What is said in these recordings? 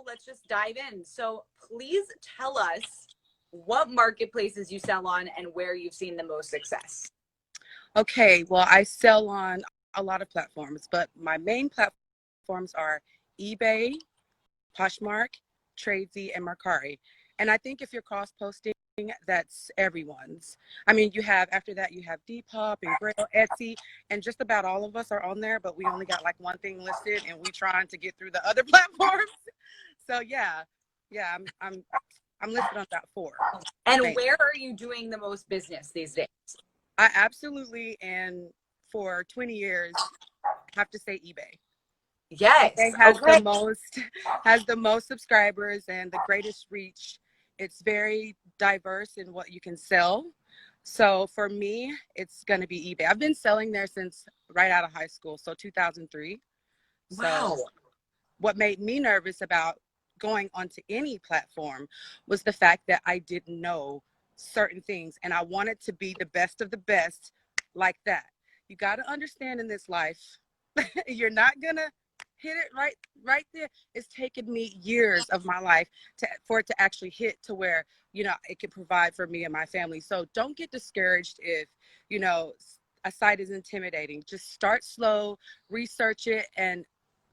let's just dive in. So please tell us what marketplaces you sell on and where you've seen the most success. Okay, well, I sell on a lot of platforms, but my main platforms are eBay, Poshmark, Tradesy, and Mercari. And I think if you're cross-posting, that's everyone's. I mean, you have, after that, you have Depop and Grail, Etsy, and just about all of us are on there, but we only got like one thing listed, and we trying to get through the other platforms. So yeah, I'm listed on about 4. And mainly. where are you doing the most business these days? I absolutely, and for 20 years, have to say eBay. Yes. eBay has the most subscribers and the greatest reach. It's very diverse in what you can sell. So for me, it's going to be eBay. I've been selling there since right out of high school, so 2003. Wow. So what made me nervous about going onto any platform was the fact that I didn't know certain things, and I wanted to be the best of the best like that. You got to understand in this life, you're not going to hit it right there. It's taken me years of my life for it to actually hit to where, you know, it can provide for me and my family. So don't get discouraged if, you know, a site is intimidating. Just start slow, research it, and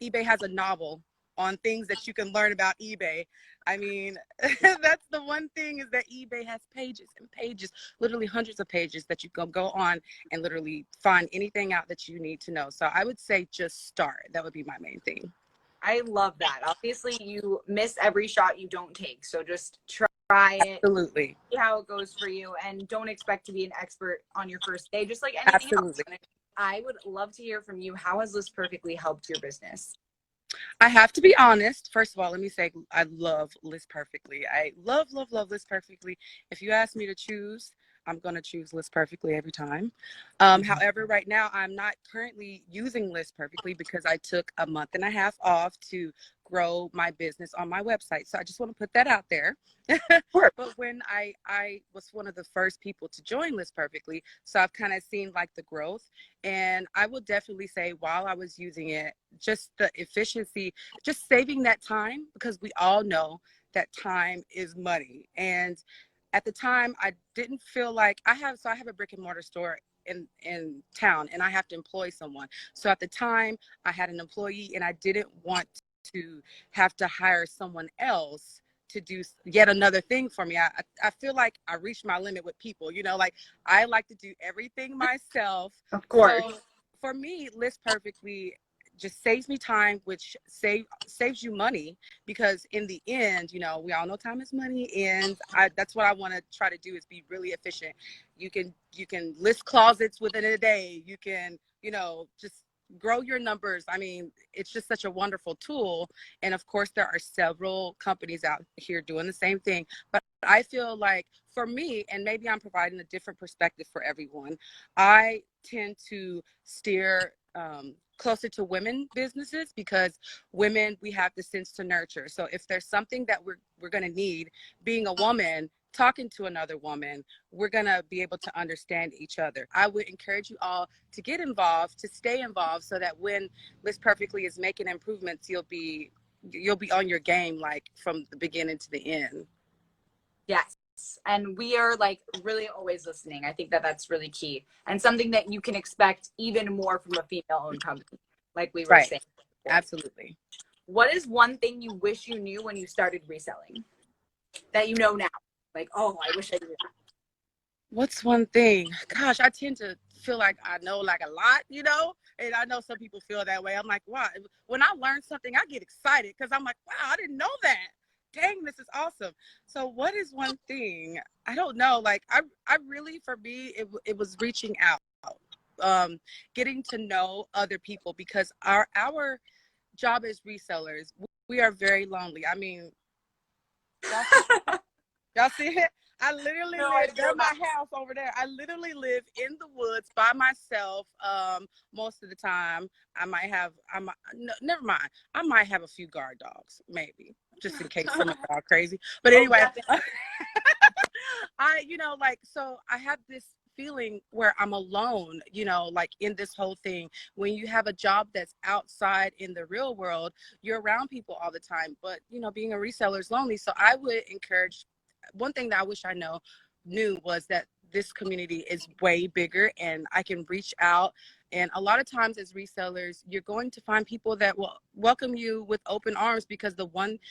eBay has a novel on things that you can learn about eBay. I mean, that's the one thing, is that eBay has pages and pages, literally hundreds of pages that you can go on and literally find anything out that you need to know. So I would say just start. That would be my main thing. I love that. Obviously, you miss every shot you don't take. So just try it. Absolutely. See how it goes for you, and don't expect to be an expert on your first day, just like anything else. I would love to hear from you. How has List Perfectly helped your business? I have to be honest. First of all, let me say I love List Perfectly. I love List Perfectly. If you ask me to choose, I'm going to choose List Perfectly every time. However, right now, I'm not currently using List Perfectly because I took a month and a half off to grow my business on my website. So I just want to put that out there. Sure. But when I was one of the first people to join List Perfectly, so I've kind of seen like the growth. And I will definitely say, while I was using it, just the efficiency, just saving that time, because we all know that time is money. And at the time, I didn't feel like I have a brick and mortar store in town, and I have to employ someone. So at the time, I had an employee, and I didn't want to have to hire someone else to do yet another thing for me. I feel like I reached my limit with people, you know, like I like to do everything myself. Of course. So for me, List Perfectly just saves me time, which saves you money, because in the end, you know, we all know time is money, and that's what I want to try to do, is be really efficient. You can list closets within a day. You can, you know, just grow your numbers. I mean, it's just such a wonderful tool. And of course, there are several companies out here doing the same thing. But I feel like for me, and maybe I'm providing a different perspective for everyone, I tend to steer closer to women businesses, because women, we have the sense to nurture. So if there's something that we're going to need, being a woman, talking to another woman, we're going to be able to understand each other. I would encourage you all to get involved, to stay involved, so that when List Perfectly is making improvements, you'll be on your game, like from the beginning to the end. Yes. And we are like really always listening. I think that that's really key, and something that you can expect even more from a female-owned company, like we were saying before. Absolutely. What is one thing you wish you knew when you started reselling that you know now? Like, oh, I wish I knew that. What's one thing? Gosh, I tend to feel like I know like a lot, you know, and I know some people feel that way. I'm like, wow, when I learn something, I get excited, because I'm like, wow, I didn't know that. Dang, this is awesome. So what is one thing? I don't know. Like I really, for me, it was reaching out, getting to know other people, because our job as resellers, we are very lonely. I mean, y'all see it? I literally live, there's my house over there. I literally live in the woods by myself. Most of the time, never mind. I might have a few guard dogs, maybe, just in case someone got crazy. But anyway, so I have this feeling where I'm alone, you know, like in this whole thing. When you have a job that's outside in the real world, you're around people all the time, but you know, being a reseller is lonely. So I would encourage, one thing that I wish I knew was that this community is way bigger and I can reach out. And a lot of times as resellers, you're going to find people that will welcome you with open arms, because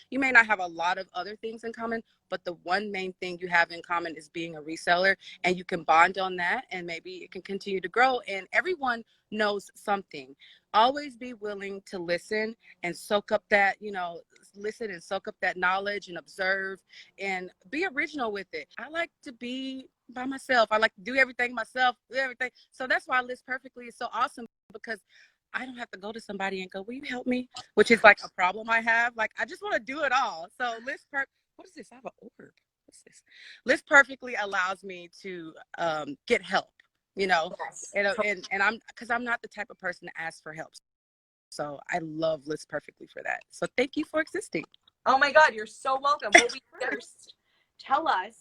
you may not have a lot of other things in common, but the one main thing you have in common is being a reseller, and you can bond on that, and maybe it can continue to grow, and everyone knows something. Always be willing to listen and soak up that, you know, listen and soak up that knowledge and observe and be original with it. I like to be by myself. I like to do everything myself, do everything. So that's why List Perfectly is so awesome, because I don't have to go to somebody and go, will you help me? Which is like a problem I have. Like, I just want to do it all. So what is this? I have an orb. What's this? List Perfectly allows me to get help, you know, Yes. and because I'm not the type of person to ask for help. So I love List Perfectly for that. So thank you for existing. Oh my God, you're so welcome. Well, first, tell us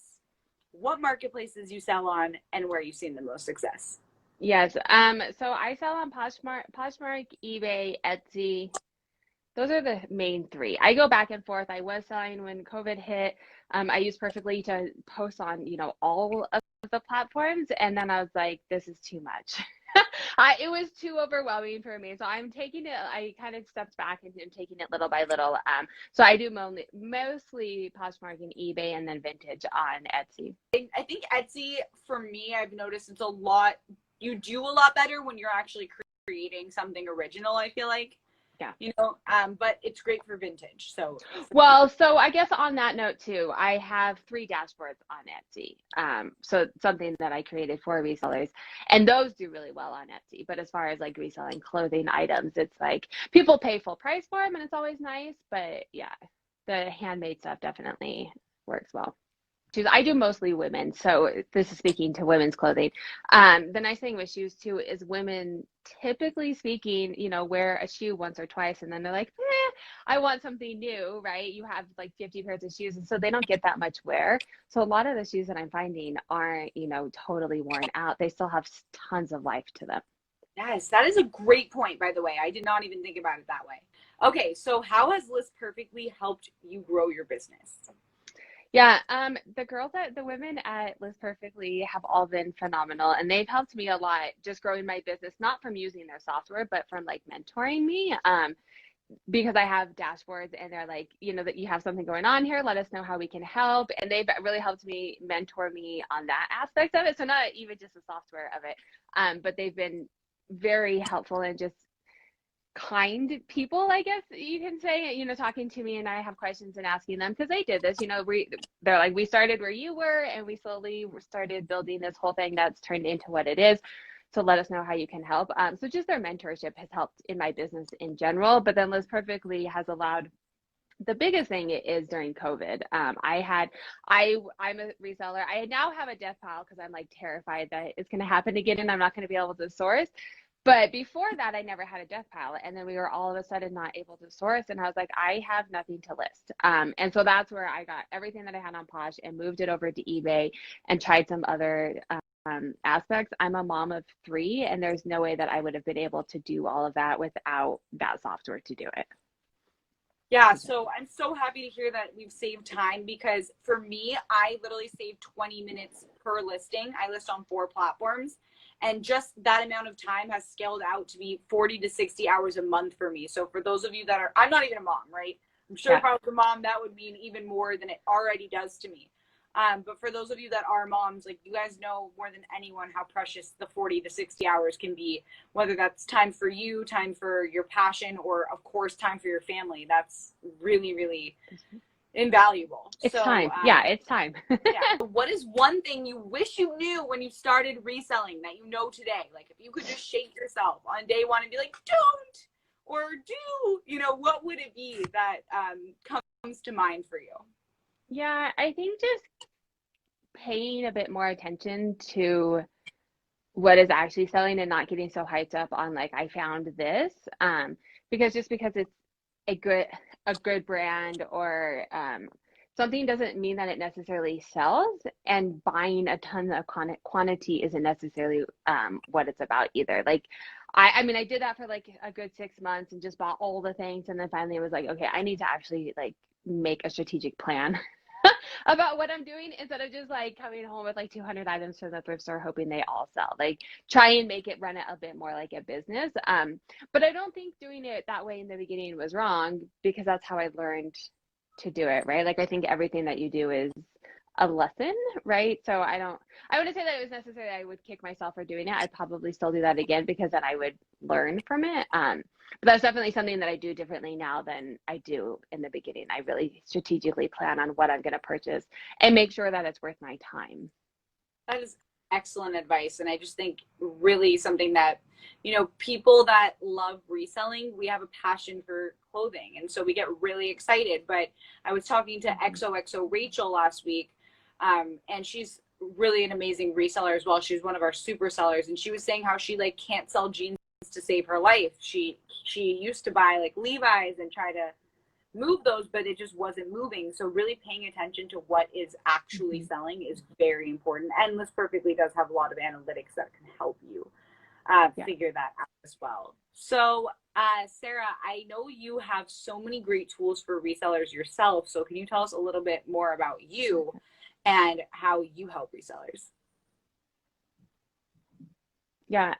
what marketplaces you sell on and where you've seen the most success. Yes. So I sell on Poshmark, eBay, Etsy. Those are the main three. I go back and forth. I was selling when COVID hit. I used Perfectly to post on, you know, all of the platforms. And then I was like, this is too much. It was too overwhelming for me. So I'm taking it, I kind of stepped back and I'm taking it little by little. So I do mostly Poshmark and eBay, and then vintage on Etsy. I think Etsy, for me, I've noticed you do a lot better when you're actually creating something original, I feel like. Yeah. You know, but it's great for vintage. So I guess on that note too, I have 3 dashboards on Etsy. So something that I created for resellers, and those do really well on Etsy. But as far as like reselling clothing items, it's like people pay full price for them, and it's always nice. But yeah, the handmade stuff definitely works well. I do mostly women, so this is speaking to women's clothing. The nice thing with shoes too is women, typically speaking, you know, wear a shoe once or twice and then they're like, I want something new, right? You have like 50 pairs of shoes, and so they don't get that much wear. So a lot of the shoes that I'm finding aren't, you know, totally worn out. They still have tons of life to them. yes, that is a great point, by the way. I did not even think about it that way. Okay, so how has List Perfectly helped you grow your business? Yeah, the women at List Perfectly have all been phenomenal, and they've helped me a lot just growing my business, not from using their software, but from like mentoring me. Because I have dashboards and they're like, you know, that you have something going on here, let us know how we can help. And they've really helped me mentor me on that aspect of it. So not even just the software of it, but they've been very helpful and just kind people, I guess you can say, you know, talking to me, and I have questions and asking them, because they did this, you know, they're like, we started where you were and we slowly started building this whole thing that's turned into what it is. So let us know how you can help. So just their mentorship has helped in my business in general, but then Liz Perfectly has allowed, the biggest thing is during COVID. I'm a reseller. I now have a death pile because I'm like terrified that it's going to happen again and I'm not going to be able to source. But before that, I never had a death pile. And then we were all of a sudden not able to source. And I was like, I have nothing to list. And so that's where I got everything that I had on Posh and moved it over to eBay and tried some other aspects. I'm a mom of 3, and there's no way that I would have been able to do all of that without that software to do it. Yeah, so I'm so happy to hear that we've saved time, because for me, I literally save 20 minutes per listing. I list on 4 platforms, and just that amount of time has scaled out to be 40 to 60 hours a month for me. So for those of you that are, I'm not even a mom, right? I'm sure if I was a mom, that would mean even more than it already does to me. But for those of you that are moms, like, you guys know more than anyone how precious the 40 to 60 hours can be, whether that's time for you, time for your passion, or of course, time for your family. That's really, really invaluable. It's time. Yeah, it's time. Yeah. What is one thing you wish you knew when you started reselling that you know today? Like, if you could just shake yourself on day 1 and be like, don't, or do, you know, what would it be that comes to mind for you? Yeah, I think just paying a bit more attention to what is actually selling and not getting so hyped up on like, I found this, because it's a good brand, or something doesn't mean that it necessarily sells, and buying a ton of quantity isn't necessarily what it's about either. Like I mean, I did that for like a good 6 months and just bought all the things, and then finally it was like, okay, I need to actually like make a strategic plan about what I'm doing instead of just like coming home with like 200 items from the thrift store hoping they all sell. Like try and make it run it a bit more like a business. But I don't think doing it that way in the beginning was wrong, because that's how I learned to do it, right? Like I think everything that you do is a lesson, right? So I wouldn't say that it was necessary I would kick myself for doing it. I'd probably still do that again, because then I would learn from it. But that's definitely something that I do differently now than I do in the beginning. I really strategically plan on what I'm going to purchase and make sure that it's worth my time. That is excellent advice. And I just think really something that, you know, people that love reselling, we have a passion for clothing. And so we get really excited. But I was talking to XOXO Rachel last week, and she's really an amazing reseller as well. She's one of our super sellers. And she was saying how she like can't sell jeans to save her life. She used to buy like Levi's and try to move those, but it just wasn't moving. So really paying attention to what is actually selling is very important. And List Perfectly does have a lot of analytics that can help you figure that out as well. So Sarah, I know you have so many great tools for resellers yourself. So can you tell us a little bit more about you and how you help resellers? Yeah.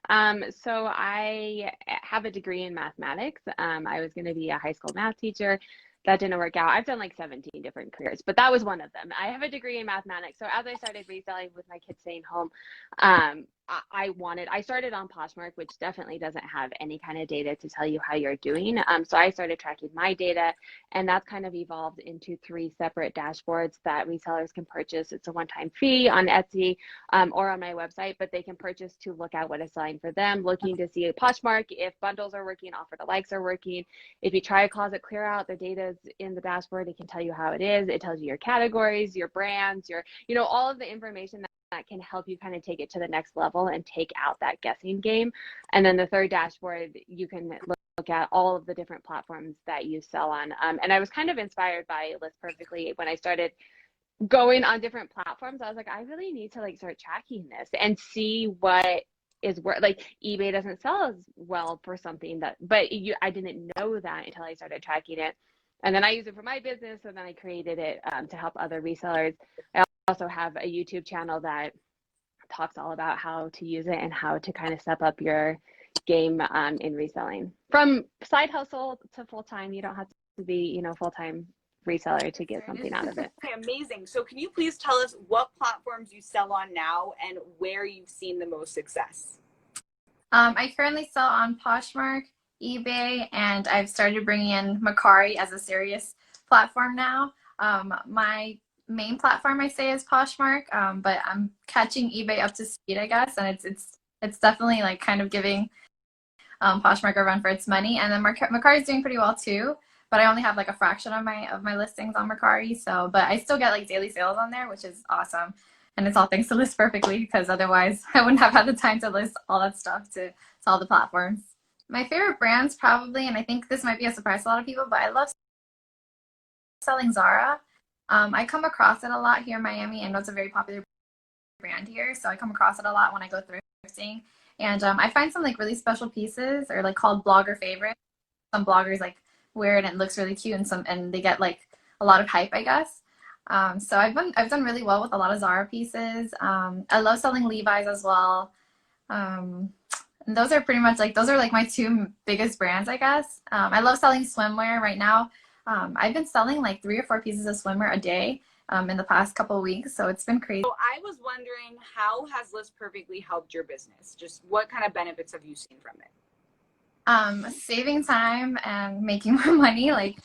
So I have a degree in mathematics. I was going to be a high school math teacher. That didn't work out. I've done like 17 different careers, but that was one of them. I have a degree in mathematics. So as I started reselling with my kids staying home, I started on Poshmark, which definitely doesn't have any kind of data to tell you how you're doing. So I started tracking my data, and that's kind of evolved into 3 separate dashboards that resellers can purchase. It's a one-time fee on Etsy or on my website, but they can purchase to look at what is selling for them, looking to see a Poshmark, if bundles are working, offer to likes are working. If you try a closet clear out, the data is in the dashboard. It can tell you how it is. It tells you your categories, your brands, your, you know, all of the information that can help you kind of take it to the next level and take out that guessing game. And then the third dashboard, you can look at all of the different platforms that you sell on. And I was kind of inspired by List Perfectly when I started going on different platforms. I was like, I really need to like start tracking this and see what is worth. Like eBay doesn't sell as well for something that, but I didn't know that until I started tracking it. And then I use it for my business. And then I created it to help other resellers. I also have a YouTube channel that talks all about how to use it and how to kind of step up your game in reselling. From side hustle to full-time, you don't have to be, you know, full-time reseller to get something out of it. Okay, amazing. So can you please tell us what platforms you sell on now and where you've seen the most success? I currently sell on Poshmark, eBay, and I've started bringing in Mercari as a serious platform now. My main platform I say is Poshmark, but I'm catching eBay up to speed, I guess, and it's definitely like kind of giving Poshmark a run for its money. And then Mercari is doing pretty well too, but I only have like a fraction of my listings on Mercari. So, but I still get like daily sales on there, which is awesome. And it's all thanks to List Perfectly, because otherwise I wouldn't have had the time to list all that stuff to all the platforms. My favorite brands probably, and I think this might be a surprise to a lot of people, but I love selling Zara. I come across it a lot here in Miami. I know it's a very popular brand here, so I come across it a lot when I go thrifting. And I find some like really special pieces, or like called blogger favorites. Some bloggers like wear it and it looks really cute, and they get like a lot of hype, I guess. So I've done really well with a lot of Zara pieces. I love selling Levi's as well. And those are pretty much like, those are like my 2 biggest brands, I guess. I love selling swimwear right now. I've been selling like 3 or 4 pieces of swimwear a day in the past couple of weeks. So it's been crazy. So I was wondering, how has List Perfectly helped your business? Just what kind of benefits have you seen from it? Saving time and making more money. Like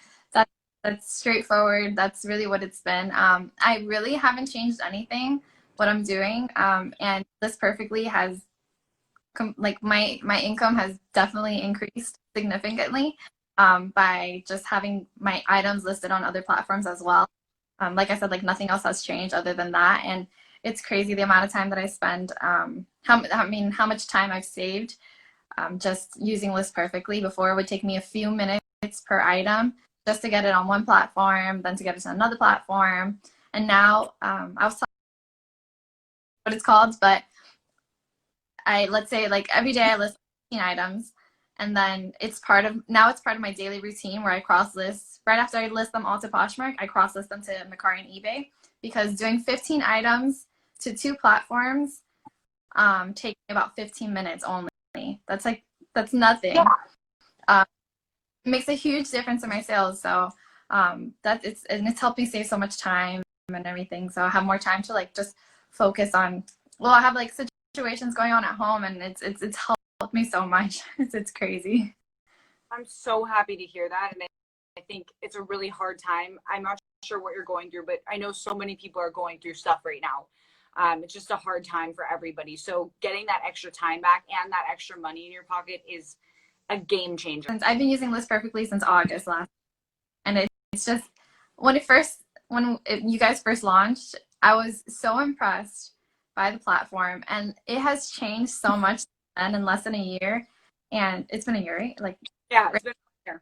that's straightforward. That's really what it's been. I really haven't changed anything what I'm doing. And List Perfectly has like my income has definitely increased significantly by just having my items listed on other platforms as well. Like I said, like nothing else has changed other than that. And it's crazy the amount of time that I spend, how much time I've saved just using List Perfectly. Before it would take me a few minutes per item just to get it on one platform, then to get it to another platform. And now I was talking what it's called, but let's say like every day I list 15 items, and then it's part of my daily routine where I cross list. Right after I list them all to Poshmark, I cross list them to Mercari and eBay, because doing 15 items to 2 platforms takes me about 15 minutes only. That's nothing. Yeah. It makes a huge difference in my sales. So it's helped me save so much time and everything. So I have more time to like just focus on. Well, I have like situations going on at home, and it's helped me so much. It's crazy. I'm so happy to hear that, and I think it's a really hard time. I'm not sure what you're going through, but I know so many people are going through stuff right now. It's just a hard time for everybody. So getting that extra time back and that extra money in your pocket is a game changer. Since I've been using List Perfectly since August last, and it's just when you guys first launched, I was so impressed by the platform, and it has changed so much then in less than a year. And it's been a year, right? Like, yeah, it's been a year.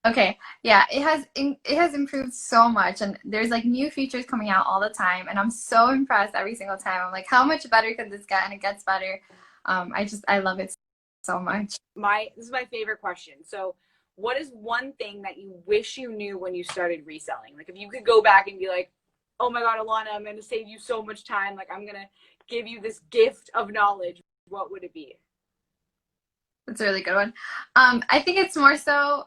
Okay, yeah, it has improved so much, and there's like new features coming out all the time, and I'm so impressed every single time. I'm like, how much better could this get? And it gets better. I love it so much. This is my favorite question. So what is one thing that you wish you knew when you started reselling? Like if you could go back and be like, oh my God, Alana, I'm going to save you so much time. Like I'm going to give you this gift of knowledge. What would it be? That's a really good one. I think it's more so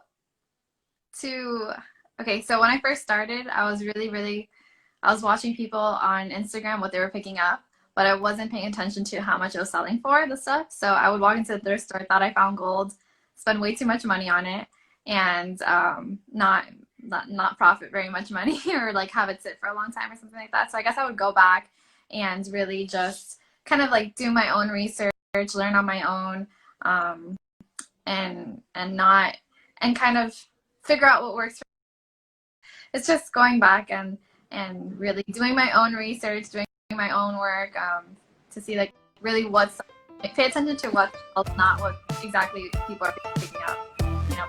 okay, so when I first started, I was watching people on Instagram, what they were picking up, but I wasn't paying attention to how much I was selling for the stuff. So I would walk into the thrift store, thought I found gold, spend way too much money on it, and not profit very much money, or like have it sit for a long time or something like that. So I guess I would go back and really just kind of like do my own research, learn on my own, and kind of figure out what works. It's just going back and really doing my own research, doing my own work, to see like really pay attention to what not what exactly people are picking up, you know.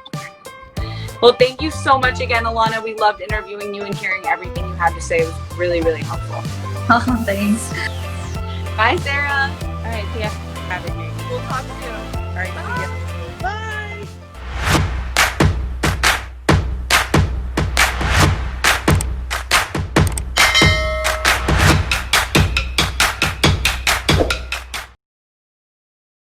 Well, thank you so much again, Alana. We loved interviewing you and hearing everything you had to say. It was really, really helpful. Oh, thanks. Bye, Sarah. All right, see ya. Have a good day. We'll talk soon. All right, see ya.